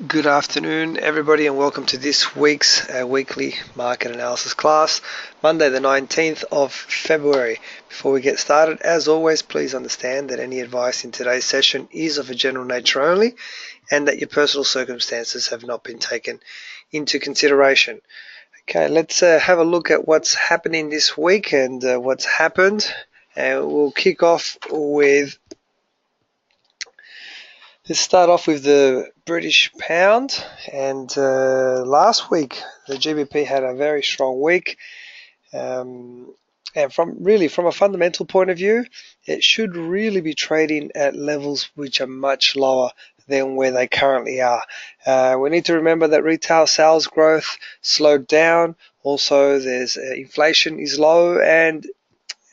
Good afternoon, everybody, and welcome to this week's weekly market analysis class, Monday the 19th of February. Before we get started, as always, please understand that any advice in today's session is of a general nature only and that your personal circumstances have not been taken into consideration. Okay, let's have a look at what's happening this week and what's happened. We'll kick off with Let's start off with the British pound, and last week the GBP had a very strong week, and from a fundamental point of view, it should really be trading at levels which are much lower than where they currently are. We need to remember that retail sales growth slowed down. Also, there's inflation is low, and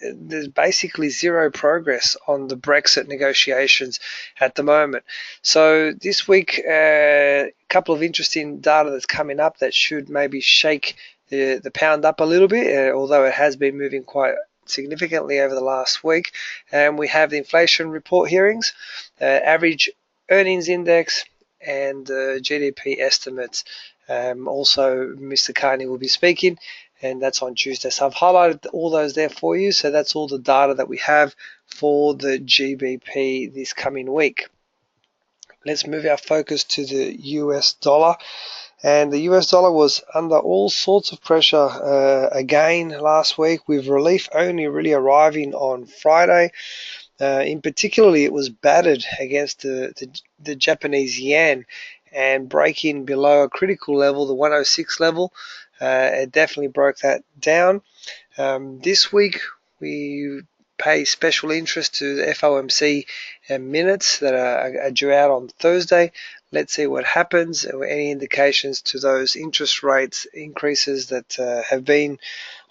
there's basically zero progress on the Brexit negotiations at the moment. So this week, a couple of interesting data that's coming up that should maybe shake the pound up a little bit, although it has been moving quite significantly over the last week. And we have the inflation report hearings, average earnings index, and GDP estimates. Also, Mr. Carney will be speaking, and that's on Tuesday. So I've highlighted all those there for you. So that's all the data that we have for the GBP this coming week. Let's move our focus to the US dollar. And the US dollar was under all sorts of pressure again last week, with relief only really arriving on Friday. In particularly, it was battered against the Japanese yen and breaking below a critical level, the 106 level. It definitely broke that down. This week, we pay special interest to the FOMC minutes that are due out on Thursday. Let's see what happens. Any indications to those interest rates increases that have been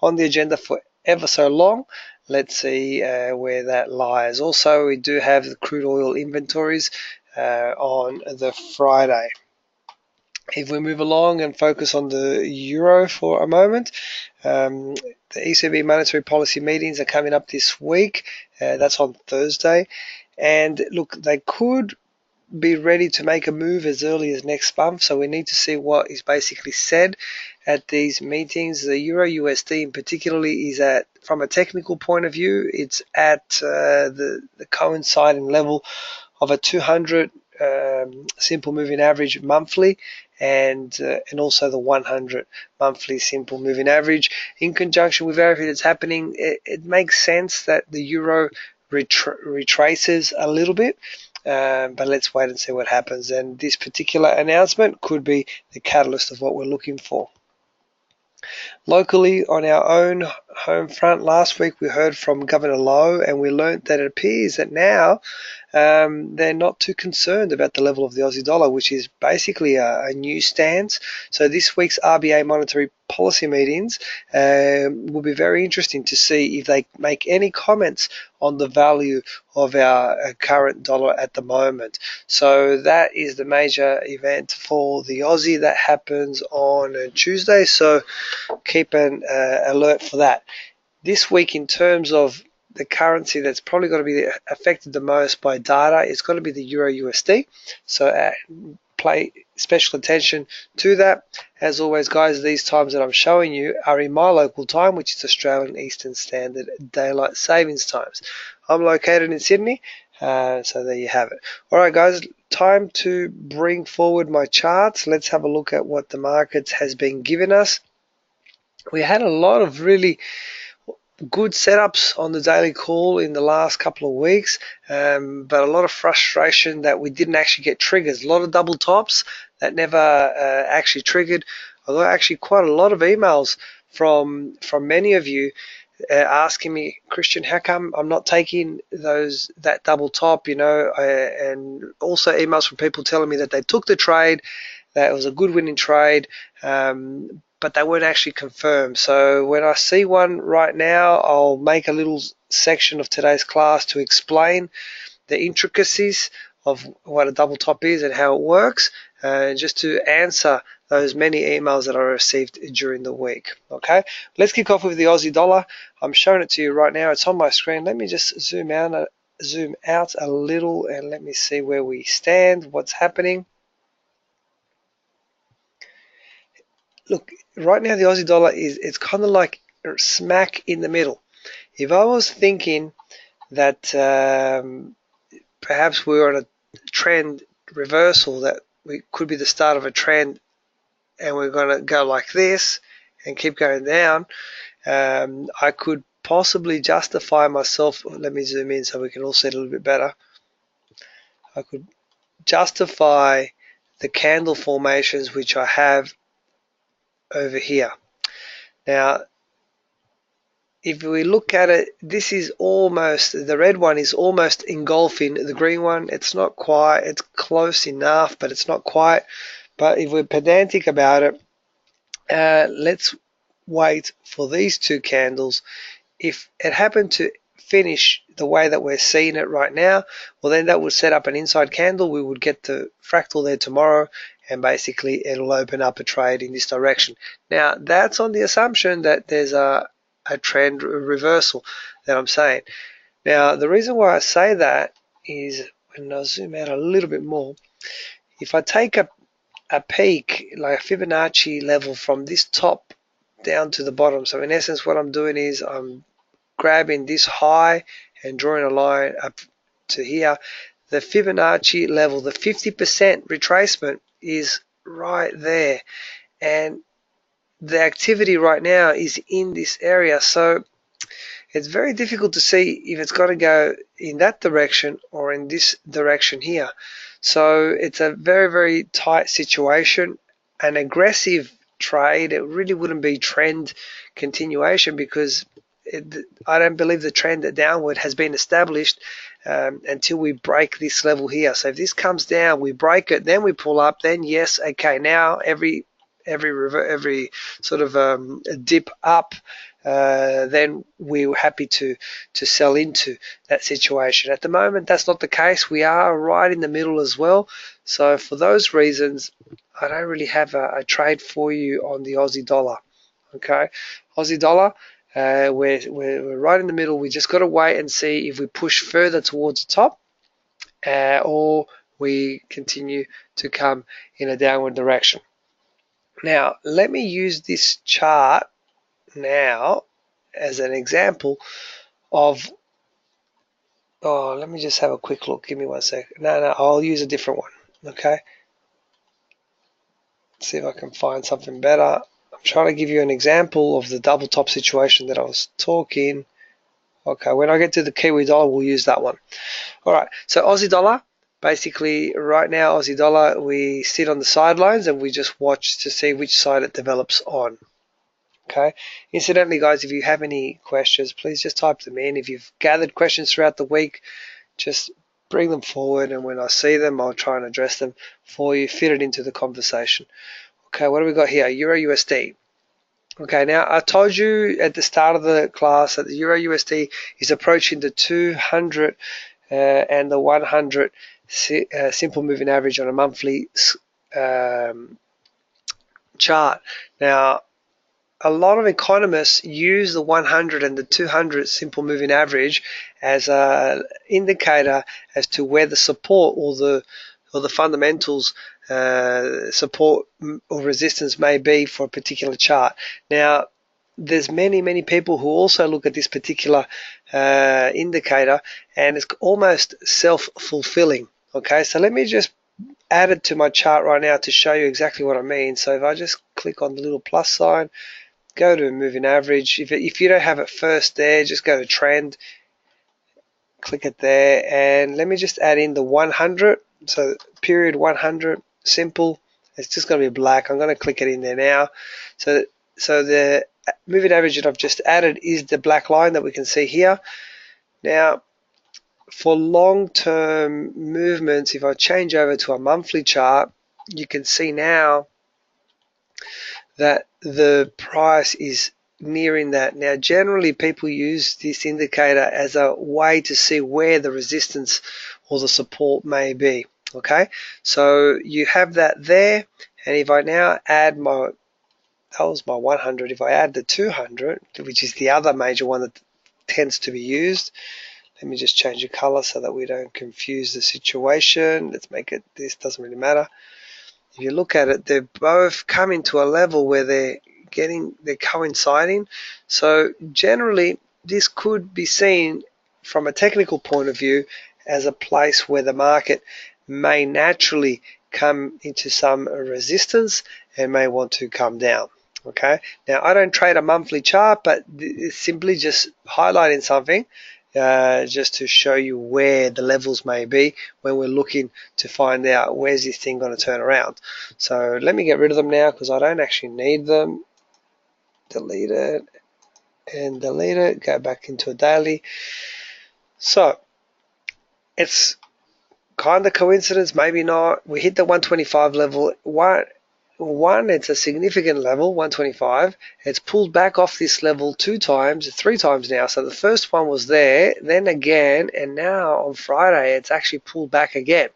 on the agenda for ever so long. Let's see where that lies. Also, we do have the crude oil inventories on the Friday. If we move along and focus on the euro for a moment, the ECB monetary policy meetings are coming up this week. That's on Thursday. And look, they could be ready to make a move as early as next month, so we need to see what is basically said at these meetings. The euro USD in particularly is at, from a technical point of view, it's at the coinciding level of a 200 simple moving average monthly, and also the 100 monthly simple moving average. In conjunction with everything that's happening, it makes sense that the euro retraces a little bit, but let's wait and see what happens. And this particular announcement could be the catalyst of what we're looking for. Locally, on our own home front, last week we heard from Governor Lowe, and we learnt that it appears that now they're not too concerned about the level of the Aussie dollar, which is basically a new stance. So this week's RBA monetary policy meetings will be very interesting to see if they make any comments on the value of our current dollar at the moment. So that is the major event for the Aussie that happens on Tuesday. So keep an alert for that. This week, in terms of the currency that's probably going to be affected the most by data, it's going to be the Euro USD. So pay special attention to that. As always, guys, these times that I'm showing you are in my local time, which is Australian Eastern Standard Daylight Savings Times. I'm located in Sydney, so there you have it. All right, guys, time to bring forward my charts. Let's have a look at what the markets has been giving us. We had a lot of really good setups on the daily call in the last couple of weeks, but a lot of frustration that we didn't actually get triggers. A lot of double tops that never actually triggered, although actually quite a lot of emails from many of you asking me, Cristian, how come I'm not taking that double top, and also emails from people telling me that they took the trade, that it was a good winning trade, but they weren't actually confirmed. So when I see one right now, I'll make a little section of today's class to explain the intricacies of what a double top is and how it works, just to answer those many emails that I received during the week. Okay, let's kick off with the Aussie dollar. I'm showing it to you right now. It's on my screen. Let me just zoom out a little and let me see where we stand, what's happening. look, right now the Aussie dollar it's kind of like smack in the middle. If I was thinking that perhaps we were on a trend reversal, that we could be the start of a trend, and we're going to go like this and keep going down, I could possibly justify myself. Let me zoom in so we can all see it a little bit better. I could justify the candle formations which I have over here. Now, if we look at it, this is almost, the red one is almost engulfing the green one. It's not quite, it's close enough, but it's not quite. But if we're pedantic about it, let's wait for these two candles. If it happened to finish the way that we're seeing it right now, well, then that would set up an inside candle. We would get the fractal there tomorrow, and basically it'll open up a trade in this direction. Now, that's on the assumption that there's a trend reversal that I'm saying. Now, the reason why I say that is, when I zoom out a little bit more, if I take a peak, like a Fibonacci level from this top down to the bottom. So in essence, what I'm doing is I'm grabbing this high and drawing a line up to here. The Fibonacci level, the 50% retracement is right there. And the activity right now is in this area. So it's very difficult to see if it's going to go in that direction or in this direction here. So it's a very, very tight situation. An aggressive trade, it really wouldn't be trend continuation, because I don't believe the trend downward has been established until we break this level here. So if this comes down, we break it, then we pull up, then yes, okay, now every sort of dip up, then we're happy to sell into that situation. At the moment, that's not the case. We are right in the middle as well. So for those reasons, I don't really have a trade for you on the Aussie dollar. Okay, Aussie dollar, we're right in the middle. We just got to wait and see if we push further towards the top, or we continue to come in a downward direction. Now, let me use this chart now as an example of, oh, let me just have a quick look. Give me 1 second. No, I'll use a different one. Okay. Let's see if I can find something better. I'm trying to give you an example of the double top situation that I was talking. Okay, when I get to the Kiwi dollar, we'll use that one. All right, so Aussie dollar. Basically, right now, Aussie dollar, we sit on the sidelines and we just watch to see which side it develops on. Okay. Incidentally, guys, if you have any questions, please just type them in. If you've gathered questions throughout the week, just bring them forward, and when I see them, I'll try and address them for you, fit it into the conversation. Okay, what do we got here? Euro USD. Okay, now I told you at the start of the class that the Euro USD is approaching the 200 and the 100 simple moving average on a monthly chart. Now, a lot of economists use the 100 and the 200 simple moving average as an indicator as to where the support or the fundamentals support or resistance may be for a particular chart. Now, there's many people who also look at this particular indicator, and it's almost self-fulfilling. Okay, so let me just add it to my chart right now to show you exactly what I mean. So if I just click on the little plus sign, go to moving average. If you don't have it first there, just go to trend, click it there, and let me just add in the 100. So period 100, simple. It's just going to be black. I'm going to click it in there now. So the moving average that I've just added is the black line that we can see here. Now, for long-term movements, if I change over to a monthly chart, you can see now that the price is nearing that. Now, generally people use this indicator as a way to see where the resistance or the support may be. Okay, so you have that there, and if I now add my, that was my 100, if I add the 200, which is the other major one that tends to be used, let me just change the color so that we don't confuse the situation. Let's make it, this doesn't really matter. if you look at it, they've both come into a level where they're coinciding. So generally, this could be seen from a technical point of view as a place where the market may naturally come into some resistance and may want to come down. Okay, now I don't trade a monthly chart, but it's simply just highlighting something just to show you where the levels may be when we're looking to find out where's this thing going to turn around. So let me get rid of them now because I don't actually need them. Delete it and delete it, go back into a daily. So it's kind of coincidence, maybe not. We hit the 125 level. One, it's a significant level, 125. It's pulled back off this level 2 times, 3 times now. So the first one was there, then again, and now on Friday it's actually pulled back again.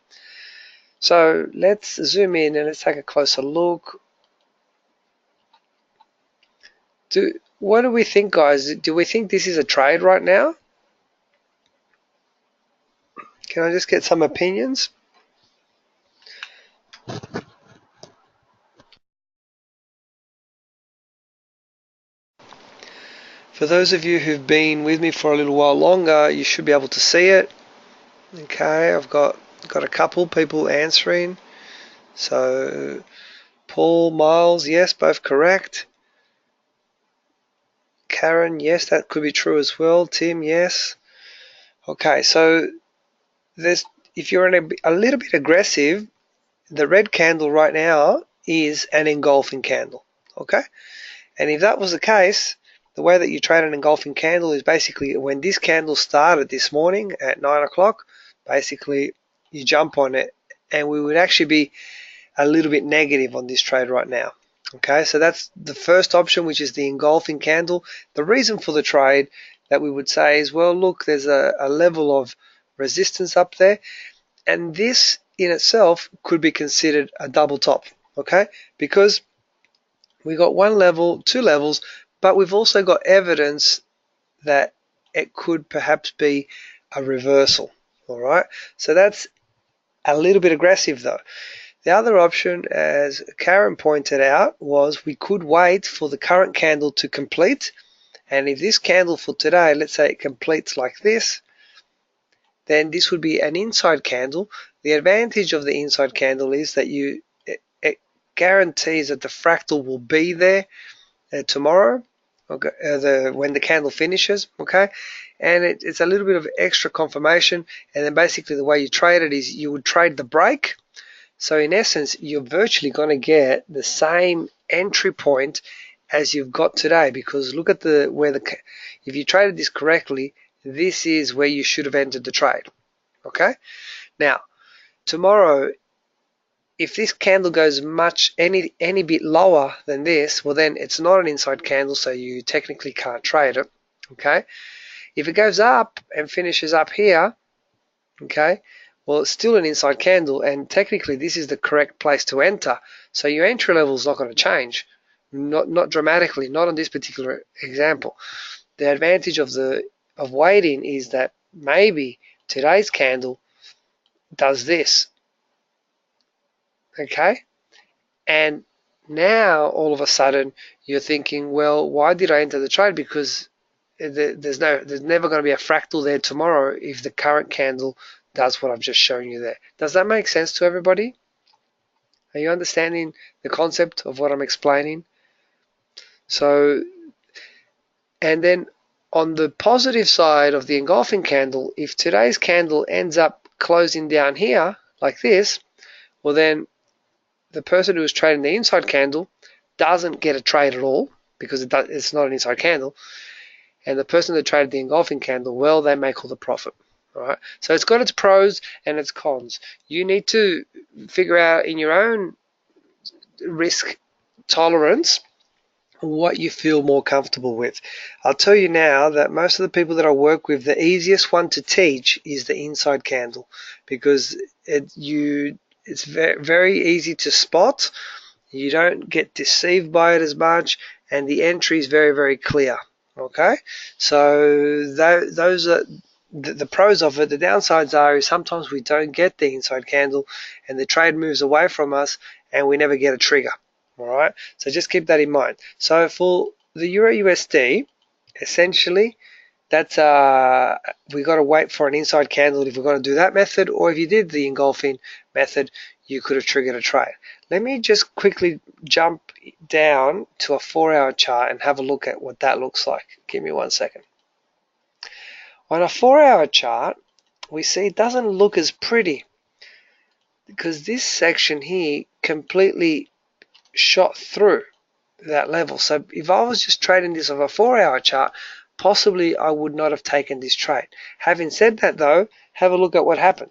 So let's zoom in and let's take a closer look. What do we think, guys? Do we think this is a trade right now? Can I just get some opinions? For those of you who've been with me for a little while longer, you should be able to see it. Okay, I've got a couple people answering. So Paul, Miles, yes, both correct. Karen, yes, that could be true as well. Tim, yes. Okay, so if you're a little bit aggressive, the red candle right now is an engulfing candle. Okay, and if that was the case, the way that you trade an engulfing candle is basically when this candle started this morning at 9 o'clock, basically you jump on it, and we would actually be a little bit negative on this trade right now. Okay, so that's the first option, which is the engulfing candle. The reason for the trade that we would say is, well, look, there's a level of resistance up there, and this in itself could be considered a double top. Okay, because we got one level, 2 levels, but we've also got evidence that it could perhaps be a reversal. All right, so that's a little bit aggressive though. The other option, as Karen pointed out, was we could wait for the current candle to complete, and if this candle for today, let's say it completes like this, then this would be an inside candle. The advantage of the inside candle is that it guarantees that the fractal will be there tomorrow, okay, when the candle finishes, okay, and it's a little bit of extra confirmation. And then basically the way you trade it is you would trade the break. So in essence, you're virtually going to get the same entry point as you've got today, because look at if you traded this correctly, this is where you should have entered the trade. Okay, now tomorrow, if this candle goes any bit lower than this, well then it's not an inside candle, so you technically can't trade it. Okay, if it goes up and finishes up here, okay, well it's still an inside candle, and technically this is the correct place to enter. So your entry level is not going to change, not dramatically, not on this particular example. The advantage of waiting is that maybe today's candle does this, okay, and now all of a sudden you're thinking, well, why did I enter the trade? Because there's never going to be a fractal there tomorrow if the current candle does what I've just shown you there. Does that make sense to everybody? Are you understanding the concept of what I'm explaining? So, and then on the positive side of the engulfing candle, if today's candle ends up closing down here like this, well then the person who is trading the inside candle doesn't get a trade at all, because it's not an inside candle, and the person that traded the engulfing candle, well, they make all the profit. All right, so it's got its pros and its cons. You need to figure out in your own risk tolerance what you feel more comfortable with. I'll tell you now that most of the people that I work with, the easiest one to teach is the inside candle, because it's very, very easy to spot. You don't get deceived by it as much, and the entry is very, very clear. Okay, so those are the pros of it. The downsides are is sometimes we don't get the inside candle and the trade moves away from us, and we never get a trigger. All right, so just keep that in mind. So for the Euro USD, essentially, that's we got to wait for an inside candle if we're going to do that method, or if you did the engulfing method, you could have triggered a trade. Let me just quickly jump down to a 4-hour chart and have a look at what that looks like. Give me 1 second. On a 4-hour chart, we see it doesn't look as pretty because this section here completely shot through that level. So if I was just trading this on a 4-hour chart, possibly I would not have taken this trade. Having said that though, have a look at what happened.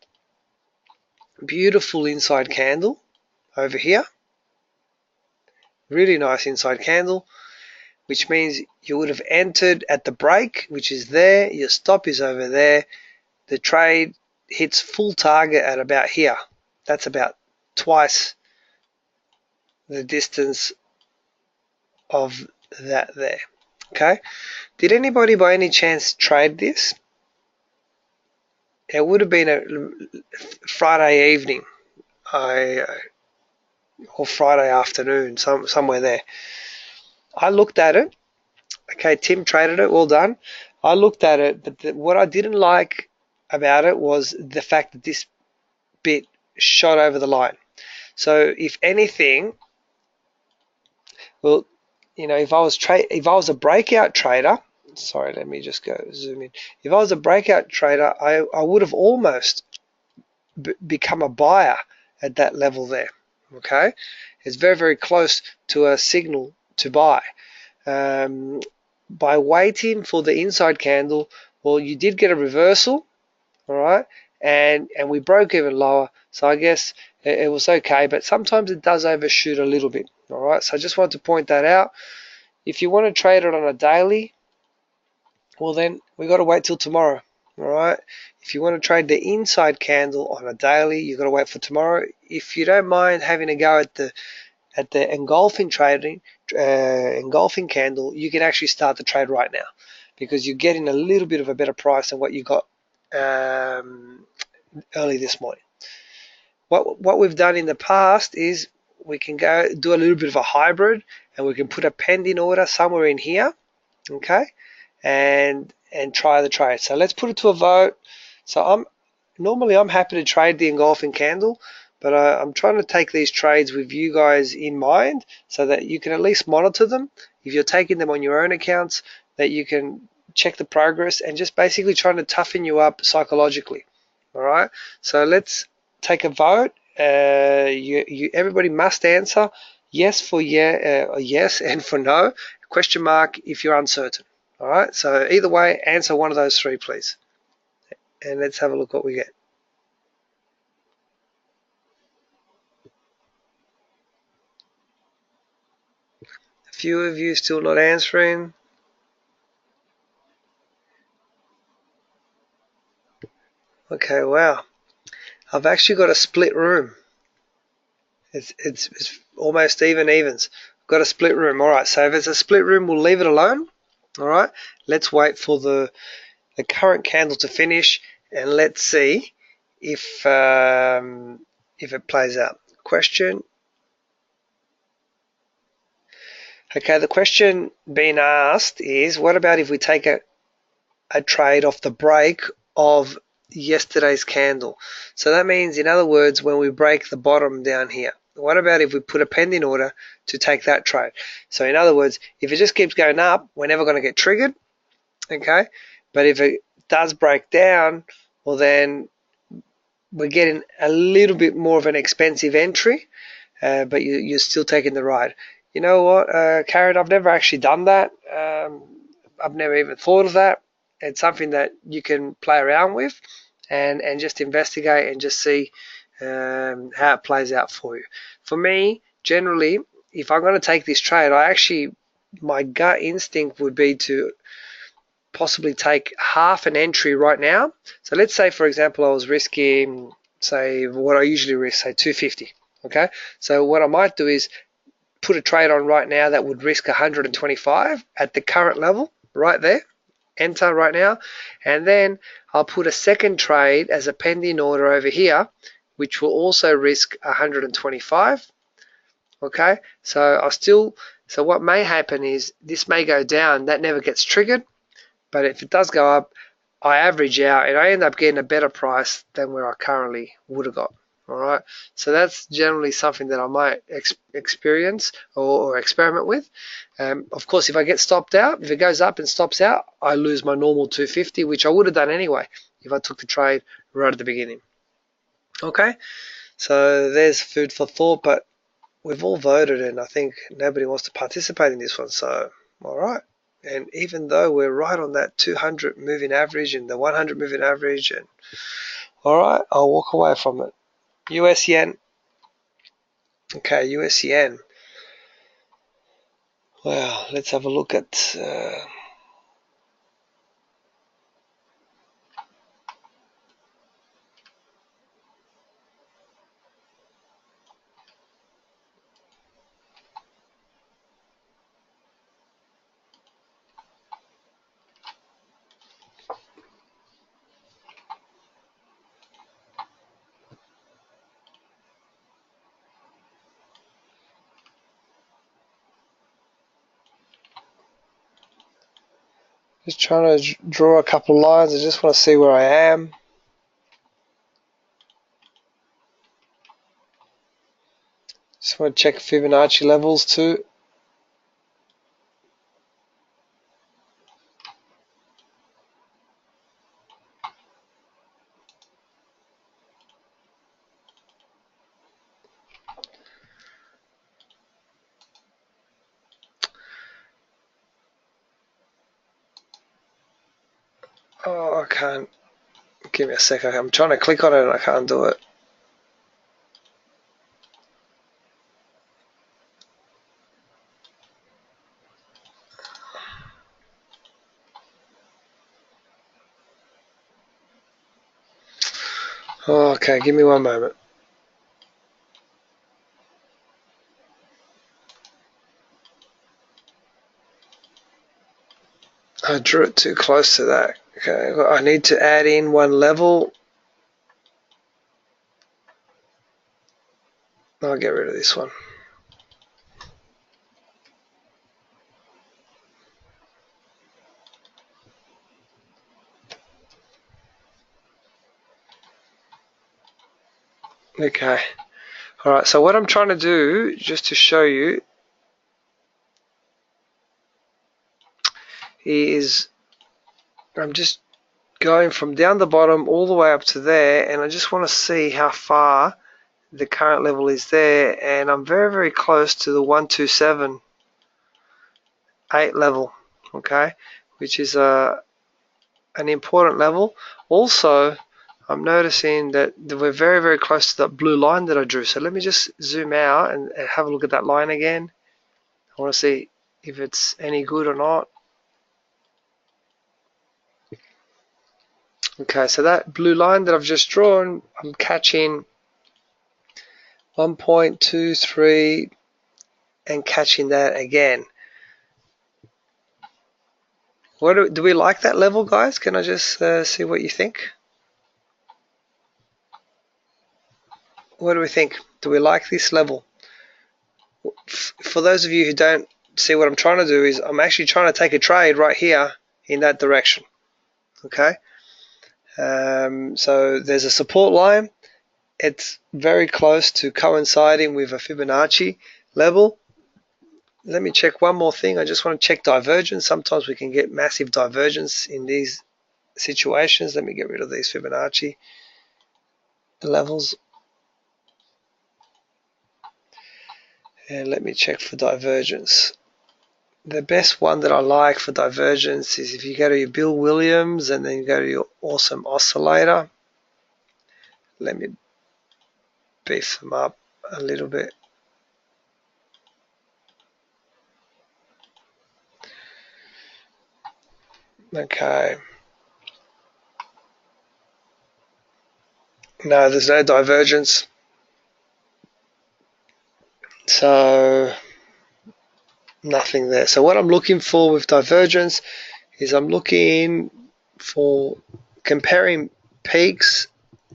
Beautiful inside candle over here. Really nice inside candle, which means you would have entered at the break, which is there. Your stop is over there. The trade hits full target at about here. That's about twice the distance of that there. Okay, did anybody by any chance trade this? It would have been a Friday evening, or Friday afternoon, somewhere there. I looked at it. Okay, Tim traded it. Well done. I looked at it, but what I didn't like about it was the fact that this bit shot over the line. So if anything, well, you know, if I was a breakout trader, sorry, let me just go zoom in. If I was a breakout trader, I would have almost become a buyer at that level there. Okay, it's very, very close to a signal to buy. By waiting for the inside candle, well, you did get a reversal, all right, and we broke even lower, so I guess it was okay, but sometimes it does overshoot a little bit. All right, so I just want to point that out. If you want to trade it on a daily, well then we got to wait till tomorrow. All right, if you want to trade the inside candle on a daily, you got to wait for tomorrow. If you don't mind having a go at the engulfing candle, you can actually start the trade right now because you're getting a little bit of a better price than what you got early this morning. What we've done in the past is we can go do a little bit of a hybrid, and we can put a pending order somewhere in here, okay, and try the trade. So let's put it to a vote. So normally I'm happy to trade the engulfing candle, but I'm trying to take these trades with you guys in mind so that you can at least monitor them. If you're taking them on your own accounts, that you can check the progress and just basically trying to toughen you up psychologically. All right, so let's take a vote. Everybody must answer yes for yes, and for no, question mark if you're uncertain. All right, so either way, answer one of those three, please. And let's have a look what we get. A few of you still not answering. Okay, wow. I've actually got a split room. It's almost evens. Got a split room. All right, so if it's a split room, we'll leave it alone. All right, let's wait for the current candle to finish, and let's see if it plays out. Question. Okay, the question being asked is, what about if we take a trade off the break of yesterday's candle? So that means, in other words, when we break the bottom down here, what about if we put a pending order to take that trade? So in other words, if it just keeps going up, we're never going to get triggered, okay? But if it does break down, well then we're getting a little bit more of an expensive entry, but you're still taking the ride. You know what, Karen, I've never actually done that. I've never even thought of that. It's something that you can play around with and just investigate and just see how it plays out for you. For me, generally, if I'm going to take this trade, my gut instinct would be to possibly take half an entry right now. So let's say, for example, I was risking, say, what I usually risk, say 250. Okay, so what I might do is put a trade on right now that would risk 125 at the current level right there. Enter right now, and then I'll put a second trade as a pending order over here, which will also risk 125. Okay, so what may happen is this may go down, that never gets triggered, but if it does go up, I average out and I end up getting a better price than where I currently would have got. All right, so that's generally something that I might experience or experiment with. Of course, if I get stopped out, if it goes up and stops out, I lose my normal 250, which I would have done anyway if I took the trade right at the beginning. Okay, so there's food for thought, but we've all voted and I think nobody wants to participate in this one, so all right. And even though we're right on that 200 moving average and the 100 moving average, and all right, I'll walk away from it. US yen. Okay, US yen. Well, let's have a look at just trying to draw a couple lines. I just want to see where I am. Just want to check Fibonacci levels too. Oh, I can't. Give me a second. I'm trying to click on it and I can't do it. Okay, give me one moment. I drew it too close to that. Okay, well, I need to add in one level. I'll get rid of this one. Okay. All right, so what I'm trying to do, just to show you, is I'm just going from down the bottom all the way up to there, and I just want to see how far the current level is there, and I'm very, very close to the 1278 level, okay, which is an important level. Also, I'm noticing that we're very, very close to that blue line that I drew. So let me just zoom out and have a look at that line again. I want to see if it's any good or not. Okay, so that blue line that I've just drawn, I'm catching 1.23 and catching that again. Do we like that level, guys? Can I just see what you think? What do we think? Do we like this level? For those of you who don't see what I'm trying to do, is I'm actually trying to take a trade right here in that direction. Okay, so there's a support line. It's very close to coinciding with a Fibonacci level. Let me check one more thing. I just want to check divergence. Sometimes we can get massive divergence in these situations. Let me get rid of these Fibonacci levels. And let me check for divergence. The best one that I like for divergence is if you go to your Bill Williams and then you go to your awesome oscillator. Let me beef them up a little bit. Okay. No, there's no divergence. So nothing there. So what I'm looking for with divergence is I'm looking for comparing peaks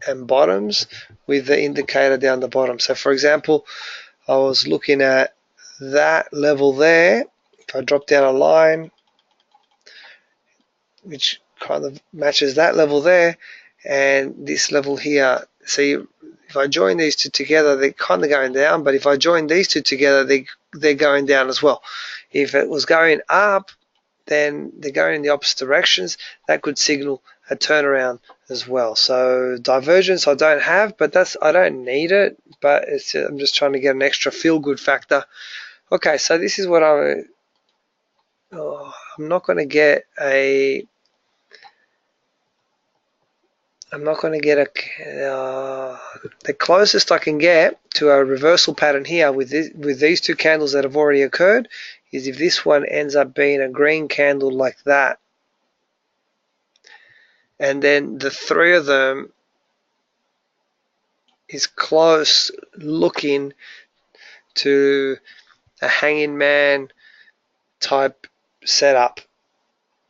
and bottoms with the indicator down the bottom. So for example, I was looking at that level there. If I drop down a line which kind of matches that level there and this level here, see, if I join these two together, they're kind of going down, but if I join these two together, they're going down as well. If it was going up, then they're going in the opposite directions. That could signal a turnaround as well. So divergence I don't have, but I don't need it, but I'm just trying to get an extra feel-good factor. Okay, so this is what I'm not going to get a the closest I can get to a reversal pattern here with these two candles that have already occurred is if this one ends up being a green candle like that, and then the three of them is close looking to a hanging man type setup.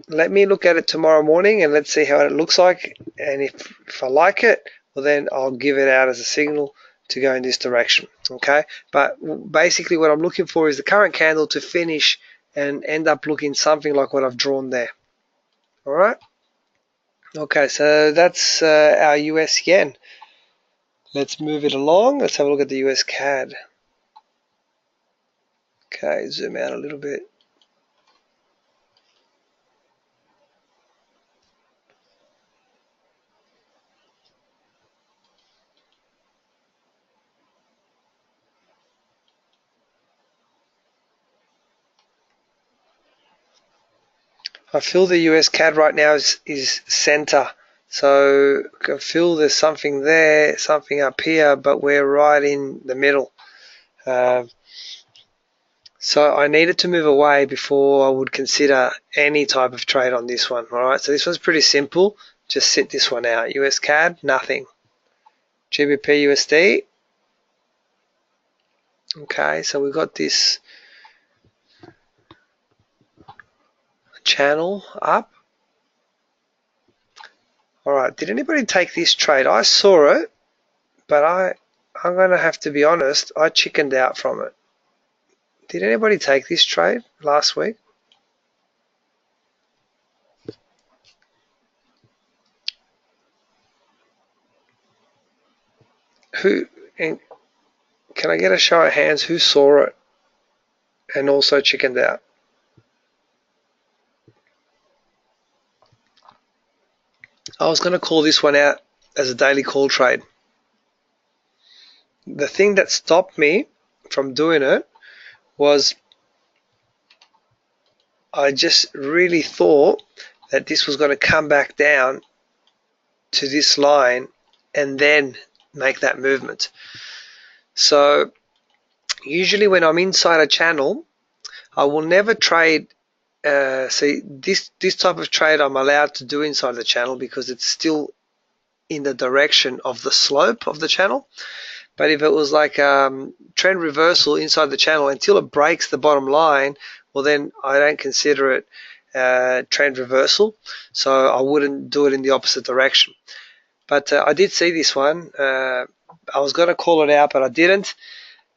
Let me look at it tomorrow morning and let's see how it looks like, and if I like it, well then I'll give it out as a signal to go in this direction. Okay, but basically what I'm looking for is the current candle to finish and end up looking something like what I've drawn there. All right, okay, so that's our US yen. Let's move it along. Let's have a look at the US CAD. Okay, zoom out a little bit. I feel the US CAD right now is center. So I can feel there's something there, something up here, but we're right in the middle. So I needed to move away before I would consider any type of trade on this one. All right, so this one's pretty simple. Just sit this one out. US CAD, nothing. GBP USD. Okay, so we've got this channel up. All right, did anybody take this trade? I saw it, but I'm going to have to be honest, I chickened out from it. Did anybody take this trade last week? Who, and can I get a show of hands who saw it and also chickened out? I was going to call this one out as a daily call trade. The thing that stopped me from doing it was I just really thought that this was going to come back down to this line and then make that movement. So usually when I'm inside a channel, I will never trade. See, this type of trade I'm allowed to do inside the channel because it's still in the direction of the slope of the channel. But if it was like trend reversal inside the channel until it breaks the bottom line, well then I don't consider it trend reversal, so I wouldn't do it in the opposite direction. But I did see this one. I was going to call it out, but I didn't.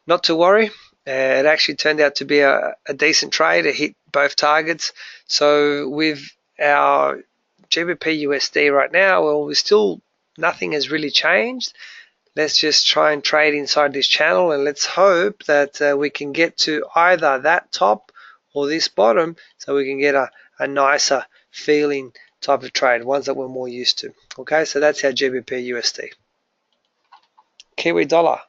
Not to worry. It actually turned out to be a decent trade. It hit both targets. So with our GBP USD right now, well, nothing has really changed. Let's just try and trade inside this channel, and let's hope that we can get to either that top or this bottom so we can get a nicer feeling type of trade, ones that we're more used to. Okay, so that's our GBP USD. Kiwi Dollar.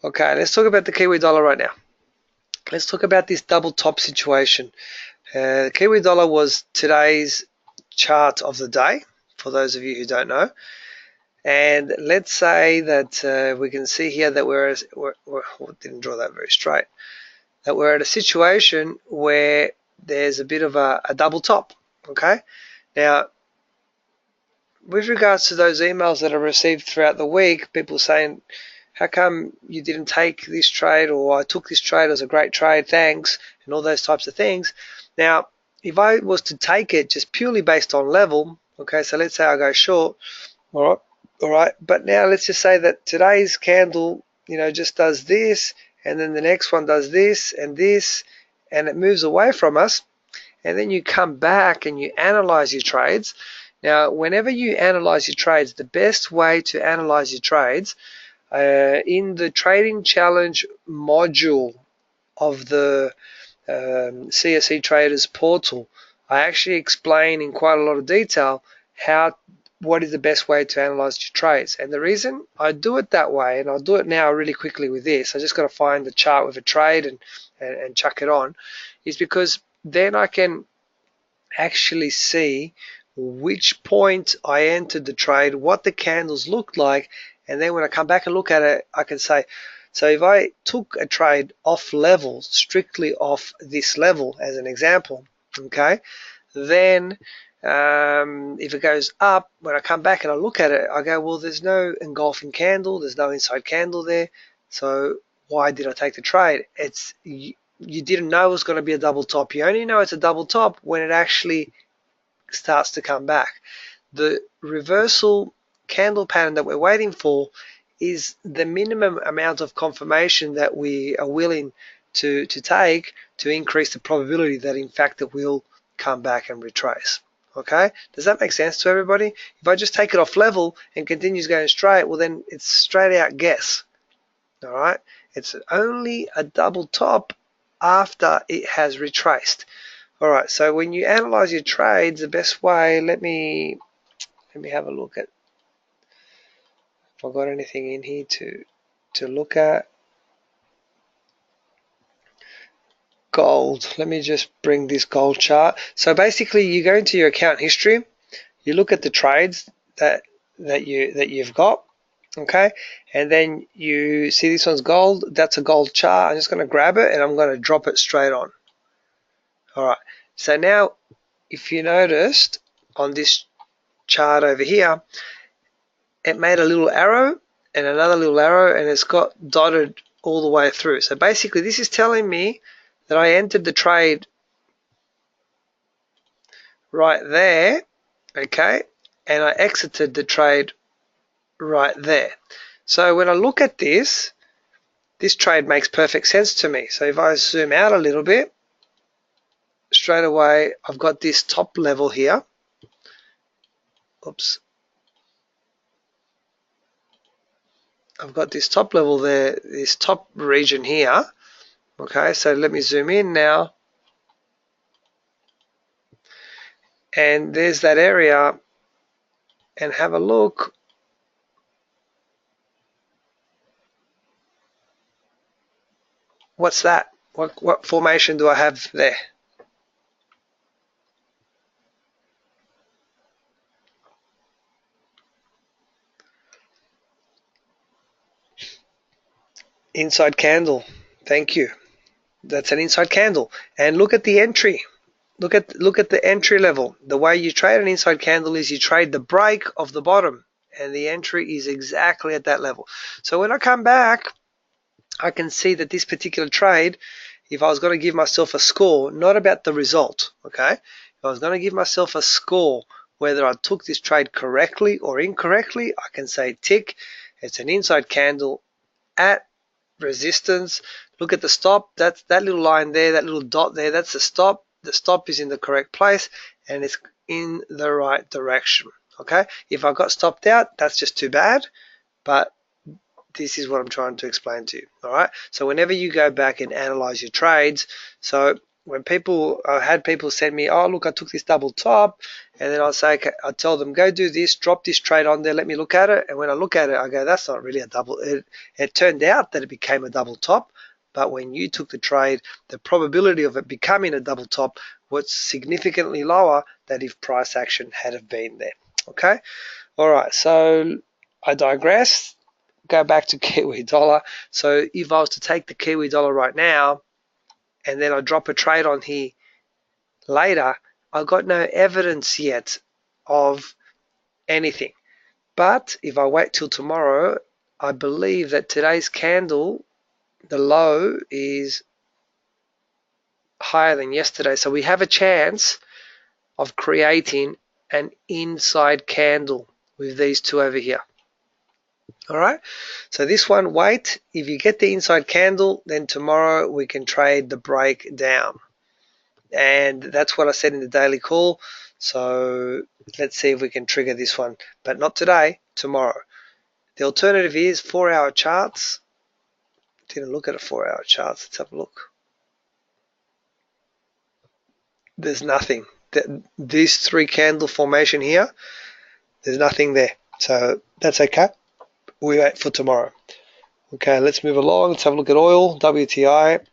Okay, let's talk about the Kiwi Dollar right now. Let's talk about this double top situation. The Kiwi Dollar was today's chart of the day, for those of you who don't know. And let's say that we can see here that we're didn't draw that very straight, that we're at a situation where there's a bit of a double top. Okay, now with regards to those emails that I received throughout the week, people saying, how come you didn't take this trade, or I took this trade, it was a great trade, thanks, and all those types of things. Now, if I was to take it just purely based on level, okay, so let's say I go short, all right, but now let's just say that today's candle just does this, and then the next one does this, and it moves away from us, and then you come back and you analyze your trades. Now, whenever you analyze your trades, the best way to analyze your trades, in the Trading Challenge module of the CSE Traders portal, I actually explain in quite a lot of detail what is the best way to analyze your trades. And the reason I do it that way, and I'll do it now really quickly with this, I just got to find the chart with a trade and chuck it on, is because then I can actually see which point I entered the trade, what the candles looked like, and then when I come back and look at it, I can say, so if I took a trade off level, strictly off this level as an example, okay, then if it goes up, when I come back and I look at it, I go, well, there's no engulfing candle, there's no inside candle there, so why did I take the trade? You didn't know it was going to be a double top. You only know it's a double top when it actually starts to come back. The reversal candle pattern that we're waiting for is the minimum amount of confirmation that we are willing to take to increase the probability that in fact it will come back and retrace. Okay, does that make sense to everybody? If I just take it off level and continues going straight, well then it's straight out guess. All right, it's only a double top after it has retraced. All right, so when you analyze your trades, the best way, let me have a look at if I've got anything in here to look at. Gold. Let me just bring this gold chart. So basically, you go into your account history, you look at the trades that you've got, okay, and then you see this one's gold. That's a gold chart. I'm just going to grab it and I'm going to drop it straight on. All right. So now, if you noticed on this chart over here, it made a little arrow and another little arrow, and it's got dotted all the way through. So basically, this is telling me that I entered the trade right there, okay, and I exited the trade right there. So when I look at this trade makes perfect sense to me. So if I zoom out a little bit, straight away I've got this top level here. Oops. I've got this top level there, this top region here. Okay, so let me zoom in now. And there's that area, and have a look. What's that? What formation do I have there? Inside candle. Thank you. That's an inside candle. And look at the entry. Look at the entry level. The way you trade an inside candle is you trade the break of the bottom, and the entry is exactly at that level. So when I come back, I can see that this particular trade, if I was going to give myself a score, not about the result, okay? If I was going to give myself a score, whether I took this trade correctly or incorrectly, I can say tick. It's an inside candle at resistance. Look at the stop. That's that little line there, that little dot there, that's the stop. The stop is in the correct place and it's in the right direction. Okay, if I got stopped out, that's just too bad, but this is what I'm trying to explain to you. All right, so whenever you go back and analyze your trades, so when I had people send me, oh look, I took this double top, and then I'll say, okay, I'll tell them, go do this, drop this trade on there, let me look at it, and when I look at it, I go, that's not really a double. It turned out that it became a double top, but when you took the trade, the probability of it becoming a double top was significantly lower than if price action had have been there. Okay, all right, so I digress. Go back to Kiwi Dollar. So if I was to take the Kiwi Dollar right now, and then I drop a trade on here later, I've got no evidence yet of anything. But if I wait till tomorrow, I believe that today's candle, the low is higher than yesterday. So we have a chance of creating an inside candle with these two over here. All right, so this one, wait. If you get the inside candle, then tomorrow we can trade the breakdown. And that's what I said in the daily call. So let's see if we can trigger this one, but not today, tomorrow. The alternative is 4-hour charts. Didn't look at a 4-hour charts. Let's have a look. There's nothing. This 3-candle formation here, there's nothing there. So that's okay. We wait for tomorrow. Okay, let's move along. Let's have a look at oil, WTI.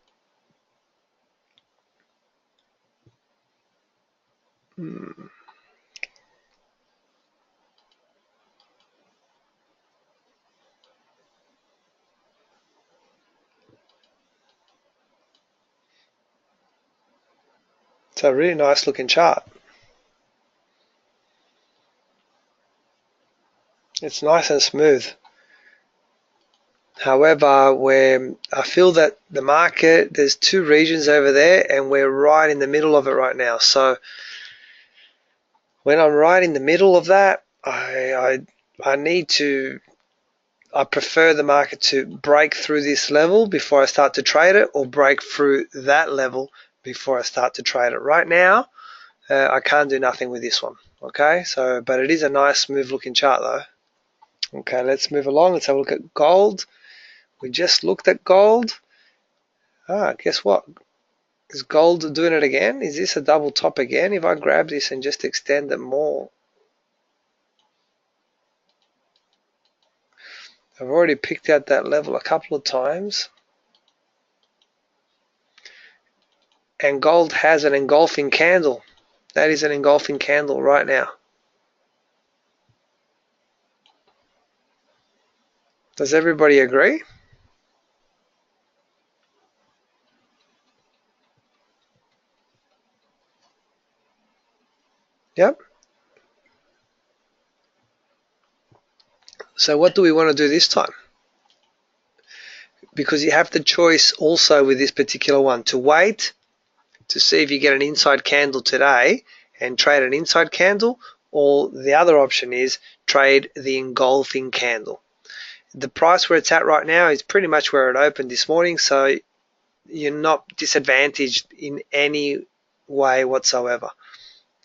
It's a really nice looking chart. It's nice and smooth. However, where I feel that the market, there's 2 regions over there, and we're right in the middle of it right now. So when I'm right in the middle of that, I prefer the market to break through this level before I start to trade it, or break through that level before I start to trade it. Right now, I can't do nothing with this one. Okay, so but it is a nice, smooth looking chart though. Okay, let's move along. Let's have a look at gold. We just looked at gold. Guess what? Is gold doing it again? Is this a double top again? If I grab this and just extend it more, I've already picked out that level a couple of times. And gold has an engulfing candle. That is an engulfing candle right now. Does everybody agree? Yep. So what do we want to do this time? Because you have the choice also with this particular one to wait to see if you get an inside candle today and trade an inside candle, or the other option is trade the engulfing candle. The price where it's at right now is pretty much where it opened this morning, so you're not disadvantaged in any way whatsoever.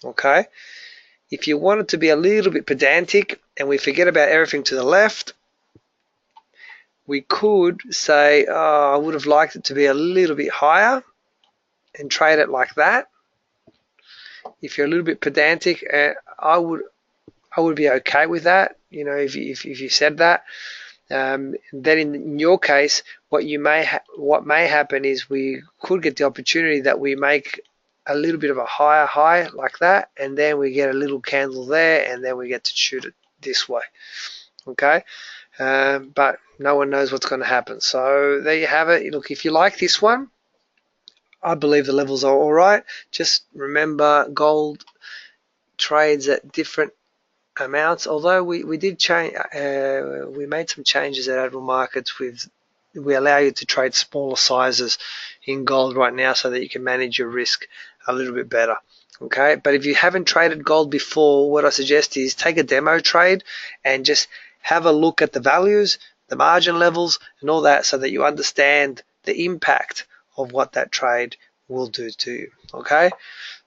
Okay? If you want it to be a little bit pedantic and we forget about everything to the left, we could say, oh, I would have liked it to be a little bit higher and trade it like that. If you're a little bit pedantic, I would be okay with that. You know, if you said that, then in your case, what may happen is we could get the opportunity that we make a little bit of a higher high like that, and then we get a little candle there, and then we get to shoot it this way. Okay, but no one knows what's going to happen. So there you have it. Look, if you like this one, I believe the levels are all right. Just remember, gold trades at different amounts. Although we did change, we made some changes at Admiral Markets. We allow you to trade smaller sizes in gold right now so that you can manage your risk a little bit better. Okay, but if you haven't traded gold before, what I suggest is take a demo trade and just have a look at the values, the margin levels, and all that, so that you understand the impact of what that trade will do to you. Okay,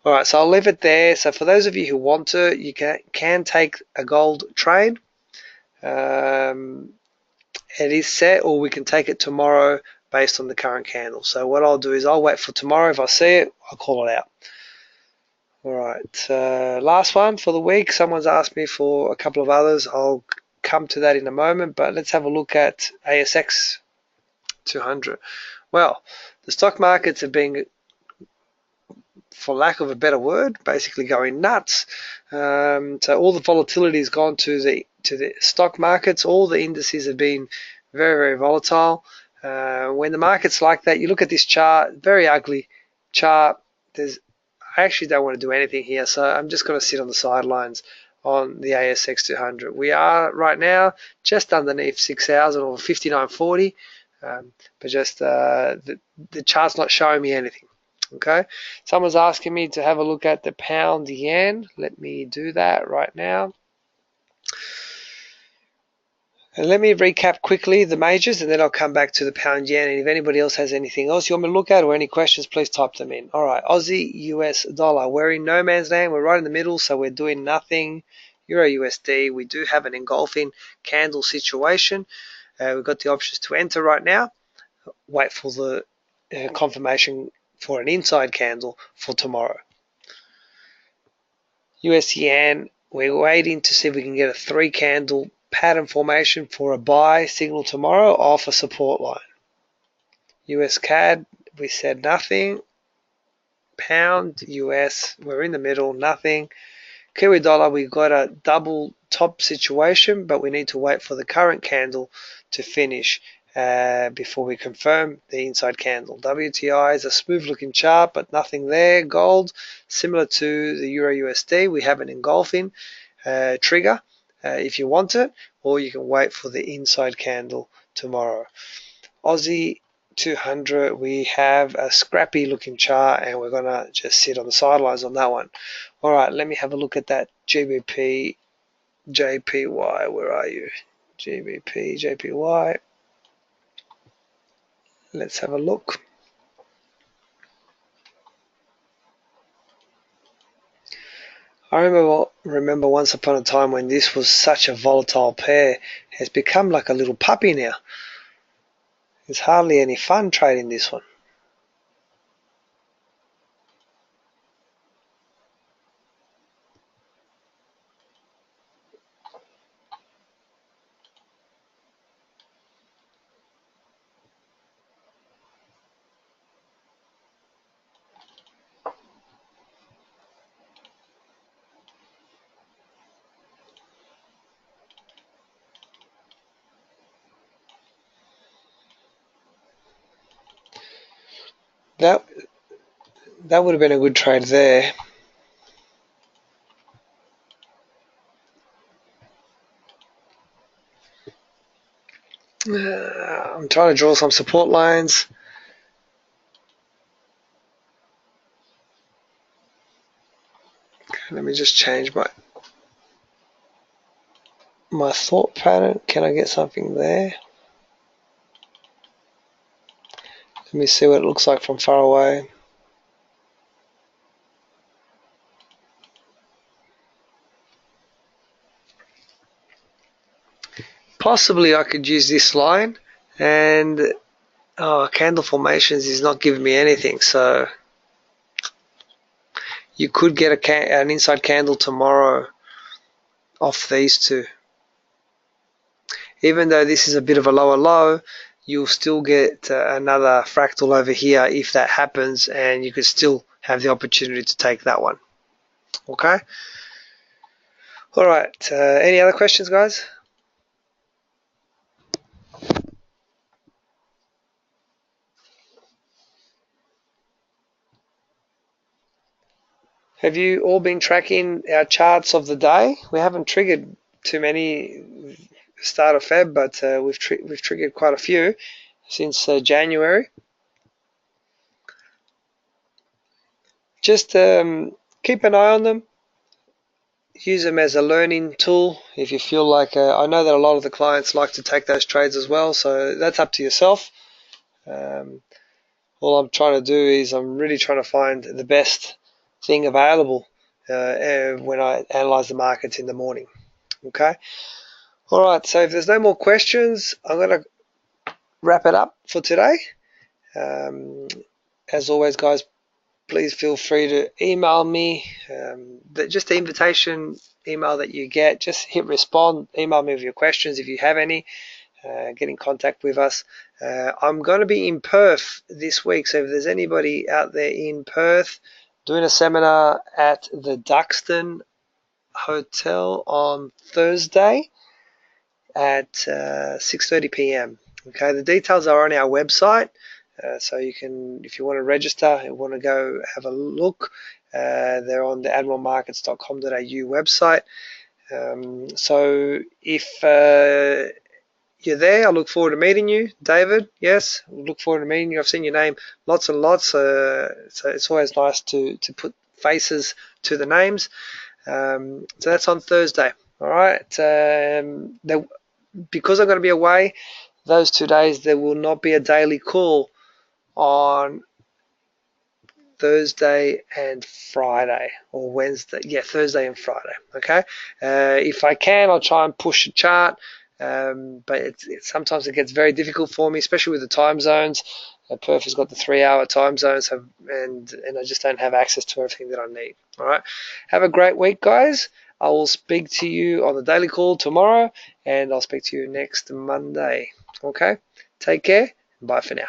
all right, so I'll leave it there. So for those of you who want to, you can take a gold trade. It is set, or we can take it tomorrow based on the current candle. So what I'll do is I'll wait for tomorrow. If I see it, I'll call it out. All right, last one for the week. Someone's asked me for a couple of others. I'll come to that in a moment, but let's have a look at ASX 200. Well, the stock markets have been, for lack of a better word, basically going nuts. So all the volatility has gone to the stock markets. All the indices have been very, very volatile. When the market's like that, you look at this chart, very ugly chart. I actually don't want to do anything here, so I'm just going to sit on the sidelines on the ASX 200. We are right now just underneath 6,000 or 59.40, but just the chart's not showing me anything. Okay, someone's asking me to have a look at the pound yen. Let me do that right now. And let me recap quickly the majors, and then I'll come back to the pound yen. And if anybody else has anything else you want me to look at or any questions, please type them in. All right, Aussie US dollar. We're in no man's land. We're right in the middle, so we're doing nothing. Euro USD. We do have an engulfing candle situation. We've got the options to enter right now. Wait for the confirmation for an inside candle for tomorrow. US yen. We're waiting to see if we can get a 3-candle pattern formation for a buy signal tomorrow off a support line. US CAD, we said nothing. Pound US, we're in the middle, nothing. Kiwi Dollar, we've got a double top situation, but we need to wait for the current candle to finish before we confirm the inside candle. WTI is a smooth looking chart, but nothing there. Gold, similar to the Euro USD, we have an engulfing trigger if you want it, or you can wait for the inside candle tomorrow. Aussie 200, we have a scrappy looking chart, and we're gonna just sit on the sidelines on that one. All right, let me have a look at that GBP JPY. Where are you? GBP JPY. Let's have a look. I remember once upon a time when this was such a volatile pair. It's become like a little puppy now. There's hardly any fun trading this one. That would have been a good trade there. I'm trying to draw some support lines. Let me just change my thought pattern. Can I get something there? Let me see what it looks like from far away. Possibly I could use this line, and candle formations is not giving me anything, so you could get an inside candle tomorrow off these two. Even though this is a bit of a lower low, you'll still get another fractal over here if that happens, and you could still have the opportunity to take that one. Okay? All right. Any other questions, guys? Have you all been tracking our charts of the day? We haven't triggered too many start of Feb, but we've triggered quite a few since January. Just keep an eye on them. Use them as a learning tool if you feel like I know that a lot of the clients like to take those trades as well, so that's up to yourself. All I'm trying to do is I'm really trying to find the best thing available when I analyze the markets in the morning. Okay. All right. So if there's no more questions, I'm going to wrap it up for today. As always, guys, please feel free to email me. Just the invitation email that you get, just hit respond. Email me with your questions if you have any. Get in contact with us. I'm going to be in Perth this week, so if there's anybody out there in Perth, doing a seminar at the Duxton Hotel on Thursday at 6:30 p.m. Okay, the details are on our website, so you can, if you want to register and want to go have a look, they're on the admiralmarkets.com.au website. So if you're there, I look forward to meeting you. David, yes, I look forward to meeting you. I've seen your name lots and lots, so it's always nice to put faces to the names. So that's on Thursday. All right. because I'm going to be away those 2 days, there will not be a daily call on Thursday and Friday, or Wednesday. Yeah, Thursday and Friday. Okay. If I can, I'll try and push a chart. But sometimes it gets very difficult for me, especially with the time zones. Perth has got the 3-hour time zone, so and I just don't have access to everything that I need. All right. Have a great week, guys. I will speak to you on the daily call tomorrow, and I'll speak to you next Monday. Okay. Take care. Bye for now.